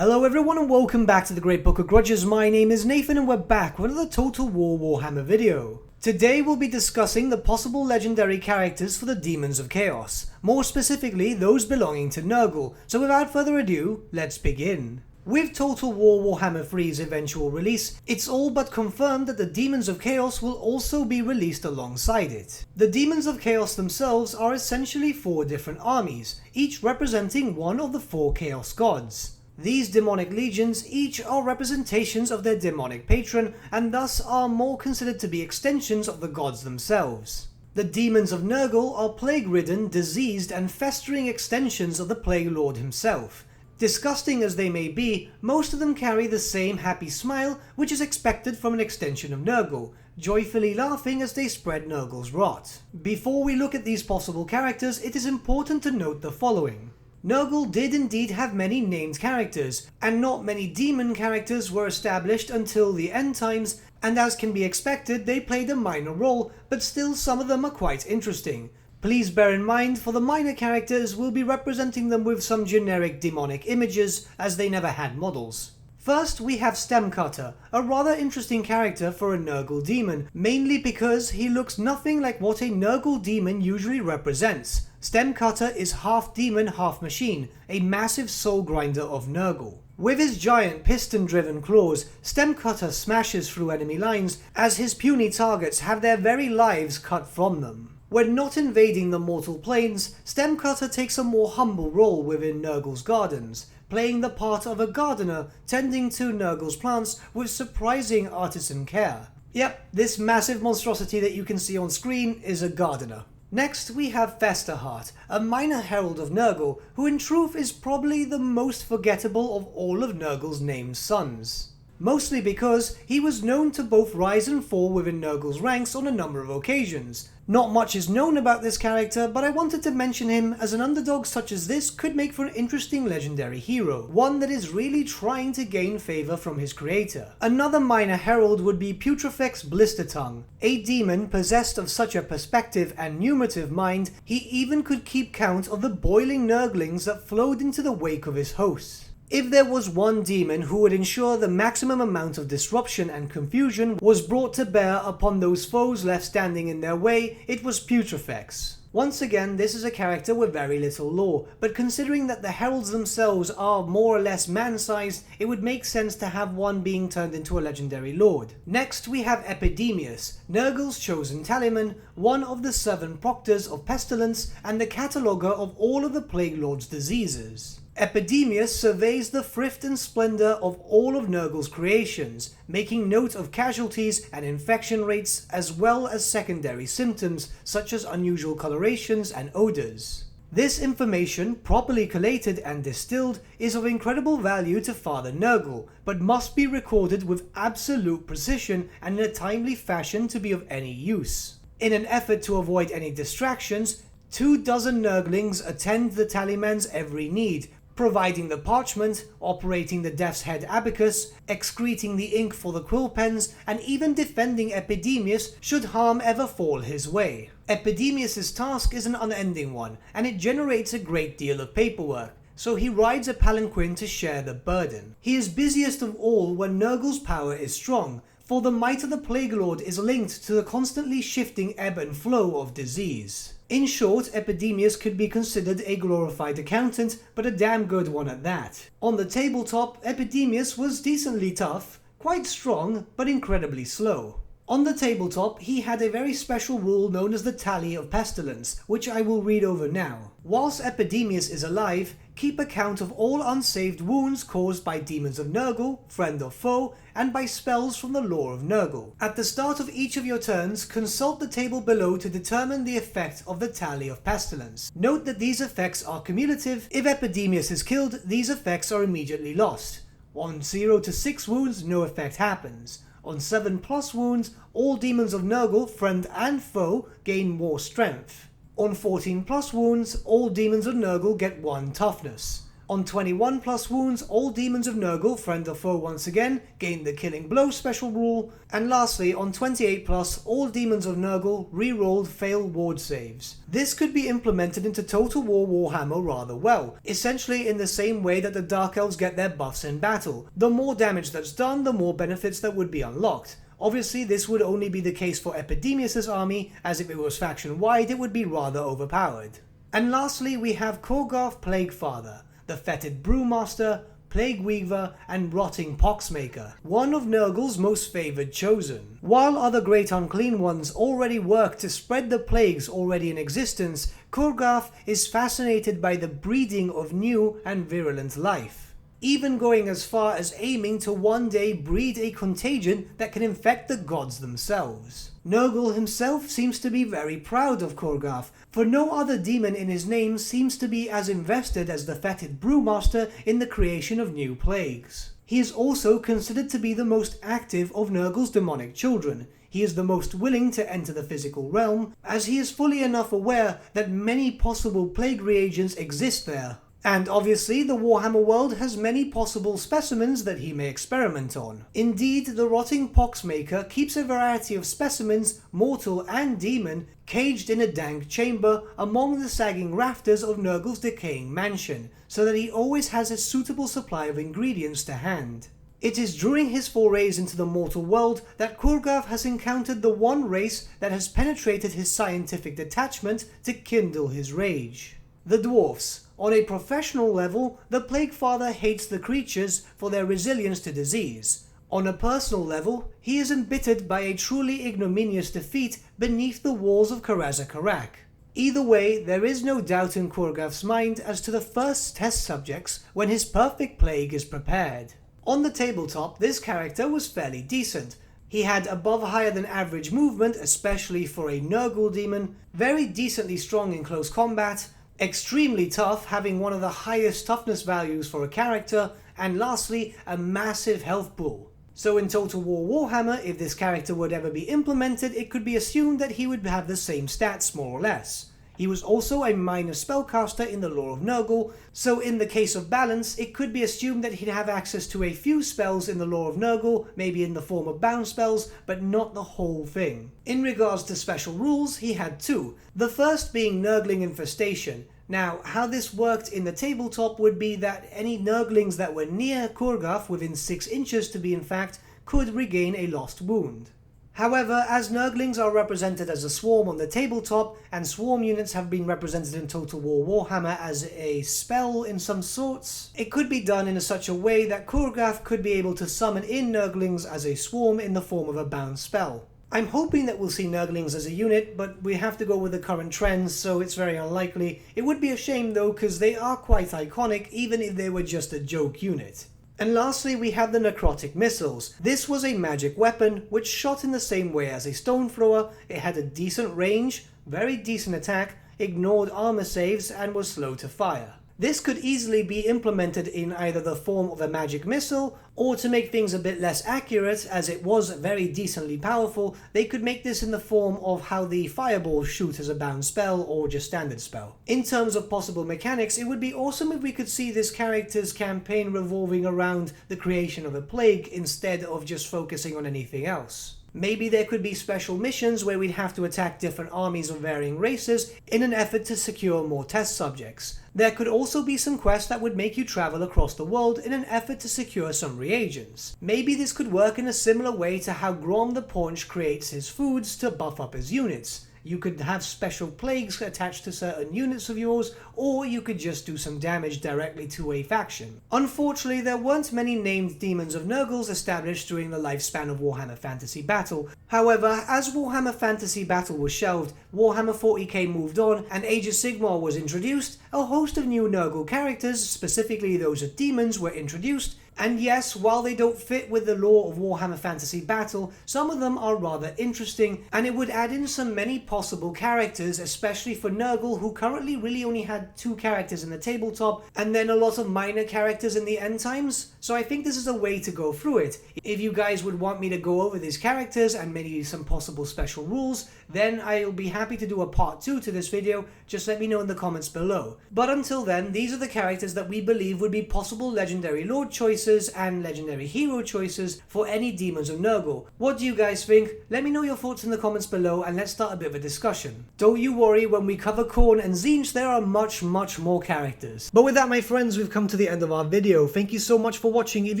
Hello everyone and welcome back to the Great Book of Grudges. My name is Nathan and we're back with another Total War Warhammer video. Today we'll be discussing the possible legendary characters for the Demons of Chaos, more specifically those belonging to Nurgle, so without further ado, let's begin. With Total War Warhammer 3's eventual release, it's all but confirmed that the Demons of Chaos will also be released alongside it. The Demons of Chaos themselves are essentially 4 different armies, each representing one of the 4 Chaos gods. These demonic legions each are representations of their demonic patron and thus are more considered to be extensions of the gods themselves. The Demons of Nurgle are plague-ridden, diseased and festering extensions of the Plague Lord himself. Disgusting as they may be, most of them carry the same happy smile which is expected from an extension of Nurgle, joyfully laughing as they spread Nurgle's rot. Before we look at these possible characters, it is important to note the following. Nurgle did indeed have many named characters, and not many demon characters were established until the end times, and as can be expected they played a minor role, but still some of them are quite interesting. Please bear in mind, for the minor characters we'll be representing them with some generic demonic images, as they never had models. First we have Stemcutter, a rather interesting character for a Nurgle demon, mainly because he looks nothing like what a Nurgle demon usually represents. Stemcutter is half demon, half machine, a massive soul grinder of Nurgle. With his giant piston-driven claws, Stemcutter smashes through enemy lines as his puny targets have their very lives cut from them. When not invading the mortal planes, Stemcutter takes a more humble role within Nurgle's gardens, playing the part of a gardener tending to Nurgle's plants with surprising artisan care. Yep, this massive monstrosity that you can see on screen is a gardener. Next we have Festerheart, a minor herald of Nurgle, who in truth is probably the most forgettable of all of Nurgle's named sons. Mostly because he was known to both rise and fall within Nurgle's ranks on a number of occasions. Not much is known about this character, but I wanted to mention him as an underdog such as this could make for an interesting legendary hero, one that is really trying to gain favour from his creator. Another minor herald would be Putrefex Blistertongue, a demon possessed of such a perspective and numerative mind, he even could keep count of the boiling Nurglings that flowed into the wake of his hosts. If there was one demon who would ensure the maximum amount of disruption and confusion was brought to bear upon those foes left standing in their way, it was Putrefex. Once again, this is a character with very little lore, but considering that the heralds themselves are more or less man-sized, it would make sense to have one being turned into a legendary lord. Next we have Epidemius, Nurgle's chosen talisman, one of the 7 proctors of Pestilence and the cataloguer of all of the Plague Lord's diseases. Epidemius surveys the thrift and splendour of all of Nurgle's creations, making note of casualties and infection rates as well as secondary symptoms such as unusual colorations and odours. This information, properly collated and distilled, is of incredible value to Father Nurgle, but must be recorded with absolute precision and in a timely fashion to be of any use. In an effort to avoid any distractions, 24 Nurglings attend the talisman's every need, providing the parchment, operating the Death's Head abacus, excreting the ink for the quill pens, and even defending Epidemius should harm ever fall his way. Epidemius' task is an unending one, and it generates a great deal of paperwork, so he rides a palanquin to share the burden. He is busiest of all when Nurgle's power is strong, for the might of the Plague Lord is linked to the constantly shifting ebb and flow of disease. In short, Epidemius could be considered a glorified accountant, but a damn good one at that. On the tabletop, Epidemius was decently tough, quite strong, but incredibly slow. On the tabletop, he had a very special rule known as the Tally of Pestilence, which I will read over now. Whilst Epidemius is alive, keep account of all unsaved wounds caused by demons of Nurgle, friend or foe, and by spells from the lore of Nurgle. At the start of each of your turns, consult the table below to determine the effect of the Tally of Pestilence. Note that these effects are cumulative. If Epidemius is killed, these effects are immediately lost. On 0 to 6 wounds, no effect happens. On 7+ wounds, all demons of Nurgle, friend and foe, gain more strength. On 14+ wounds, all demons of Nurgle get 1 toughness. On 21 plus wounds, all demons of Nurgle, friend or foe once again, gain the killing blow special rule. And lastly, on 28 plus, all demons of Nurgle re-rolled fail ward saves. This could be implemented into Total War Warhammer rather well, essentially in the same way that the Dark Elves get their buffs in battle. The more damage that's done, the more benefits that would be unlocked. Obviously, this would only be the case for Epidemius' army, as if it was faction-wide, it would be rather overpowered. And lastly, we have Korgoth Plaguefather, the Fetid Brewmaster, Plague Weaver, and Rotting Poxmaker, one of Nurgle's most favoured chosen. While other Great Unclean Ones already work to spread the plagues already in existence, Korgoth is fascinated by the breeding of new and virulent life, even going as far as aiming to one day breed a contagion that can infect the gods themselves. Nurgle himself seems to be very proud of Korgoth, for no other demon in his name seems to be as invested as the Fetid Brewmaster in the creation of new plagues. He is also considered to be the most active of Nurgle's demonic children. He is the most willing to enter the physical realm, as he is fully enough aware that many possible plague reagents exist there. And obviously the Warhammer world has many possible specimens that he may experiment on. Indeed, the Rotting Poxmaker keeps a variety of specimens, mortal and demon, caged in a dank chamber among the sagging rafters of Nurgle's decaying mansion, so that he always has a suitable supply of ingredients to hand. It is during his forays into the mortal world that Korgoth has encountered the one race that has penetrated his scientific detachment to kindle his rage: the Dwarfs. On a professional level, the Plaguefather hates the creatures for their resilience to disease. On a personal level, he is embittered by a truly ignominious defeat beneath the walls of Karaz-Karak. Either way, there is no doubt in Korgoth's mind as to the first test subjects when his perfect plague is prepared. On the tabletop, this character was fairly decent. He had above higher than average movement, especially for a Nurgle demon, very decently strong in close combat, extremely tough, having one of the highest toughness values for a character, and lastly, a massive health pool. So in Total War Warhammer, if this character would ever be implemented, it could be assumed that he would have the same stats more or less. He was also a minor spellcaster in the lore of Nurgle, so in the case of balance, it could be assumed that he'd have access to a few spells in the lore of Nurgle, maybe in the form of bound spells, but not the whole thing. In regards to special rules, he had two, the first being Nurgling Infestation. Now, how this worked in the tabletop would be that any Nurglings that were near Korgoth, within 6 inches to be in fact, could regain a lost wound. However, as Nurglings are represented as a swarm on the tabletop, and swarm units have been represented in Total War Warhammer as a spell in some sorts, it could be done in such a way that Korgoth could be able to summon in Nurglings as a swarm in the form of a bound spell. I'm hoping that we'll see Nurglings as a unit, but we have to go with the current trends, so it's very unlikely. It would be a shame though, because they are quite iconic, even if they were just a joke unit. And lastly, we have the Necrotic Missiles. This was a magic weapon, which shot in the same way as a stone thrower. It had a decent range, very decent attack, ignored armor saves, and was slow to fire. This could easily be implemented in either the form of a magic missile, or to make things a bit less accurate, as it was very decently powerful, they could make this in the form of how the fireballs shoot as a bound spell or just standard spell. In terms of possible mechanics, it would be awesome if we could see this character's campaign revolving around the creation of a plague instead of just focusing on anything else. Maybe there could be special missions where we'd have to attack different armies of varying races in an effort to secure more test subjects. There could also be some quests that would make you travel across the world in an effort to secure some reagents. Maybe this could work in a similar way to how Grom the Paunch creates his foods to buff up his units. You could have special plagues attached to certain units of yours, or you could just do some damage directly to a faction. Unfortunately, there weren't many named Demons of Nurgles established during the lifespan of Warhammer Fantasy Battle. However, as Warhammer Fantasy Battle was shelved, Warhammer 40k moved on, and Age of Sigmar was introduced, a host of new Nurgle characters, specifically those of demons, were introduced. And yes, while they don't fit with the lore of Warhammer Fantasy Battle, some of them are rather interesting, and it would add in some many possible characters, especially for Nurgle, who currently really only had 2 characters in the tabletop, and then a lot of minor characters in the end times. So I think this is a way to go through it. If you guys would want me to go over these characters and maybe some possible special rules, then I'll be happy to do a part 2 to this video. Just let me know in the comments below. But until then, these are the characters that we believe would be possible legendary lord choices and legendary hero choices for any Demons of Nurgle. What do you guys think? Let me know your thoughts in the comments below, and let's start a bit of a discussion. Don't you worry, when we cover Khorne and Tzeentch, there are much more characters. But with that, my friends, we've come to the end of our video. Thank you so much for watching. If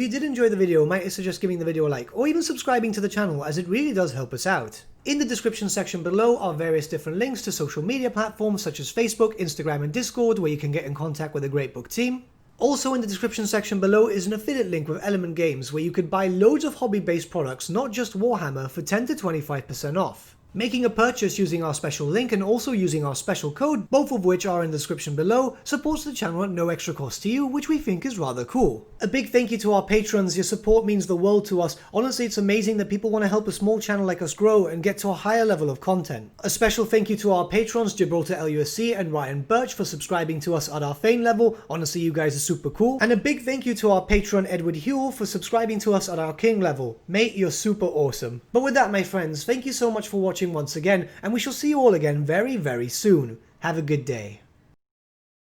you did enjoy the video, might I suggest giving the video a like, or even subscribing to the channel, as it really does help us out. In the description section below are various different links to social media platforms such as Facebook, Instagram and Discord, where you can get in contact with the Great Book team. Also in the description section below is an affiliate link with Element Games, where you could buy loads of hobby-based products, not just Warhammer, for 10 to 25% off. Making a purchase using our special link and also using our special code, both of which are in the description below, supports the channel at no extra cost to you, which we think is rather cool. A big thank you to our patrons. Your support means the world to us. Honestly, it's amazing that people want to help a small channel like us grow and get to a higher level of content. A special thank you to our patrons Gibraltar LUSC and Ryan Bertsche for subscribing to us at our Fane level. Honestly, you guys are super cool. And a big thank you to our patron Edward Huell for subscribing to us at our King level. Mate, you're super awesome. But with that, my friends, thank you so much for watching once again, and we shall see you all again very soon. Have a good day.